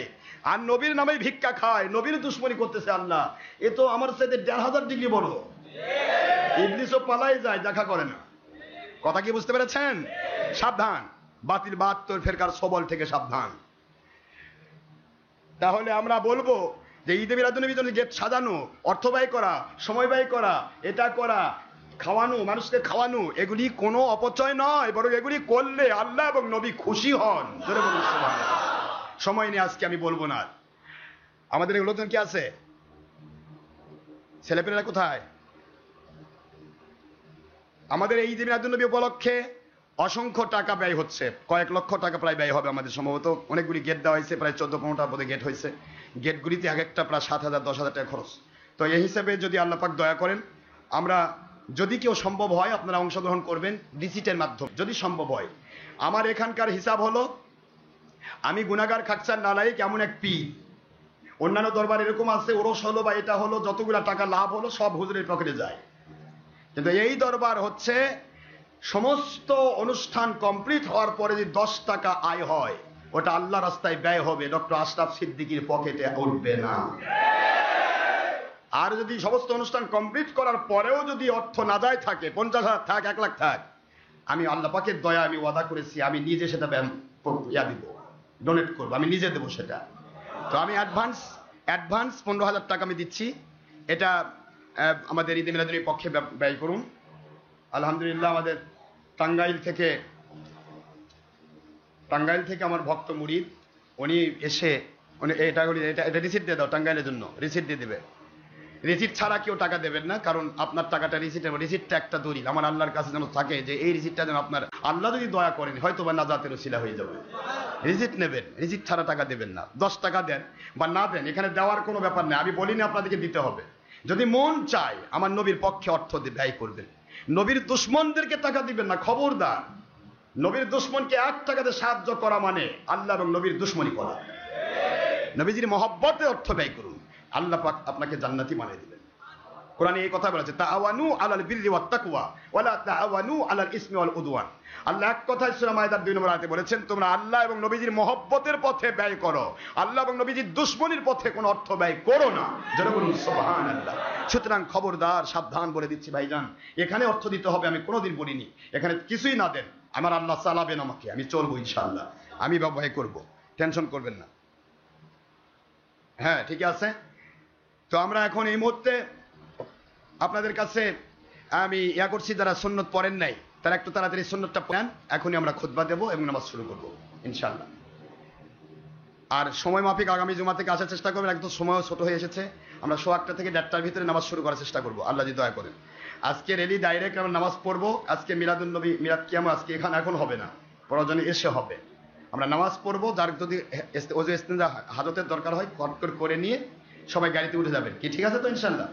আর নবীর নামেই ভিক্ষা খায়, নবীর দুশ্মনী করতেছে আল্লাহ। এ তো আমার সাথে 1500 ডিগ্রি বড়। ইবলিসও পালাই যায়, দেখা করে না। কথা কি বুঝতে পেরেছেন? সাবধান, বাতিল 72 ফেরকার সবল থেকে সাবধান। তাহলে আমরা বলবো যে ঈদে মিলাদুন্নবীর জন্য গেট সাজানো, অর্থ ব্যয় করা, সময় ব্যয় করা, এটা করা, খাওয়ানো, মানুষকে খাওয়ানো, এগুলি কোনো অপচয় নয়, বরং এগুলি করলে আল্লাহ এবং নবী খুশি হন। সময় নিয়ে আজকে আমি বলবো না। আমাদের এগুলো কি আছে? ছেলেপেলেরা কোথায়? আমাদের এই ঈদে মিলাদুন্নবী উপলক্ষে অসংখ্য টাকা ব্যয় হচ্ছে, কয়েক লক্ষ টাকা প্রায় ব্যয় হবে আমাদের সম্ভবত। অনেকগুলি গেট দেওয়া হয়েছে, প্রায় 14-15টার মধ্যে গেট হয়েছে। গেটগুলিতে এক একটা প্রায় 7,000-10,000 টাকা খরচ। তো এই হিসেবে যদি আল্লাহ পাক দয়া করেন, আমরা যদি কেউ সম্ভব হয় আপনারা অংশগ্রহণ করবেন রিসিটের মাধ্যমে, যদি সম্ভব হয়। আমার এখানকার হিসাব হলো, আমি গুনাহগার খাকচার নালায়েক এমন এক পীর। অন্যান্য দরবার এরকম আছে, ওরস হলো বা এটা হলো, যতগুলা টাকা লাভ হলো সব হুজুরের পকেটে যায়। কিন্তু এই দরবার হচ্ছে সমস্ত অনুষ্ঠান কমপ্লিট হওয়ার পরে যদি 10 টাকা আয় হয়, ওটা আল্লাহ রাস্তায় ব্যয় হবে, ডক্টর আশরাফ সিদ্দিকীর পকেটে উঠবে না। আর যদি সমস্ত অনুষ্ঠান কমপ্লিট করার পরেও যদি অর্থ না যায় থাকে, 50,000 থাক, 1 লাখ থাক, আমি আল্লাহ পাকের দয়া আমি ওয়াদা করেছি আমি নিজে সেটা দিব, ডোনেট করবো, আমি নিজে দেবো সেটা। তো আমি অ্যাডভান্স 15,000 টাকা আমি দিচ্ছি। এটা আমাদের ঈদে মিলাদুন্নবীর পক্ষে ব্যয় করুন। আলহামদুলিল্লাহ, আমাদের টাঙ্গাইল থেকে আমার ভক্ত মুরিদ, উনি এসে এটা রিসিট দিয়ে দাও, টাঙ্গাইলের জন্য রিসিট দিয়ে দেবে। রিসিট ছাড়া কেউ টাকা দেবেন না, কারণ আপনার টাকাটা রিসিটটা একটা দলিল আমার আল্লাহর কাছে যেন থাকে, যে এই রিসিটটা যেন আপনার আল্লাহ যদি দয়া করেন হয়তো বা নাজাতের ওসিলা হয়ে যাবে। রিসিট নেবেন, রিসিট ছাড়া টাকা দেবেন না। 10 টাকা দেন বা না দেন, এখানে দেওয়ার কোনো ব্যাপার নেই। আমি বলিনি আপনাদেরকে দিতে হবে। যদি মন চায় আমার নবীর পক্ষে অর্থ ব্যয় করবেন। নবীর দুশ্মনদেরকে টাকা দিবেন না, খবরদার। নবীর দুশ্মনকে 1 টাকাতে সাহায্য করা মানে আল্লাহ এবং নবীর দুশ্মনী করা। নবীজির মহব্বতে অর্থ ব্যয় করুন, আল্লাহ পাক আপনাকে জান্নাতি বানিয়ে দিবেন। কোরআনে এই কথা বলেছে, তাআওয়ানু আলাল বিররি ওয়াত তাকওয়া ওয়ালা তাআওয়ানু আলাল ইসমি ওয়াল উদওয়ান। আল্লাহ এক কথায় সূরা মায়েদার 2 নম্বর আয়াতে বলেছেন, তোমরা আল্লাহ এবং নবীজির মহব্বতের পথে ব্যয় করো, আল্লাহ এবং নবীজির দুশ্মনীর পথে কোনো অর্থ ব্যয় করো না। যারা বলুন সুবহানাল্লাহ। সুতরাং খবরদার, সাবধান বলে দিচ্ছি ভাইজান, এখানে অর্থ দিতে হবে আমি কোনোদিন বলিনি। এখানে কিছুই না দেন, আমার আল্লাহ চালাবেন আমাকে, আমি চলবো ইনশাআল্লাহ, আমি ব্যবহার করব, টেনশন করবেন না। হ্যাঁ, ঠিক আছে। তো আমরা এখন এই মুহূর্তে আপনাদের কাছে আমি করছি, যারা সুন্নত পড়েন নাই তারা একটু তাড়াতাড়ি সুন্নতটা পড়েন। এখনই আমরা খুতবা দেব এবং নামাজ শুরু করব ইনশাআল্লাহ। আর সময় মাফিক আগামী জুমা থেকে আসার চেষ্টা করবেন, একদম সময়ও ছোট হয়ে এসেছে। আমরা 1:15 থেকে 1:30টার ভিতরে নামাজ শুরু করার চেষ্টা করবো, আল্লাহ যদি দয়া করেন। আজকে রেলি ডাইরেক্ট আমরা নামাজ পড়বো। আজকে মিলাদুন্নবী, মিলাদ কিয়াম আজকে এখানে এখন হবে না, প্রয়োজনে এসে হবে। আমরা নামাজ পড়বো, যার যদি ওযু ইস্তেঞ্জা হাজতের দরকার হয় করে নিয়ে সবাই গাড়িতে উঠে যাবেন, কি ঠিক আছে তো ইনশাআল্লাহ?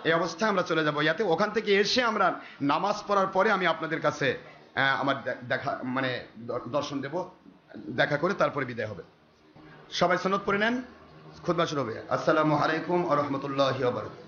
এই অবস্থায় আমরা চলে যাবো ইয়াতে। ওখান থেকে এসে আমরা নামাজ পড়ার পরে আমি আপনাদের কাছে আমার দেখা মানে দর্শন দেব, দেখা করে তারপরে বিদায় হবে। সবাই সনদ পড়ে নেন, খুতবা শুরু হবে। আসসালামু আলাইকুম ওয়া রাহমাতুল্লাহি ওয়া বারাকাতুহু।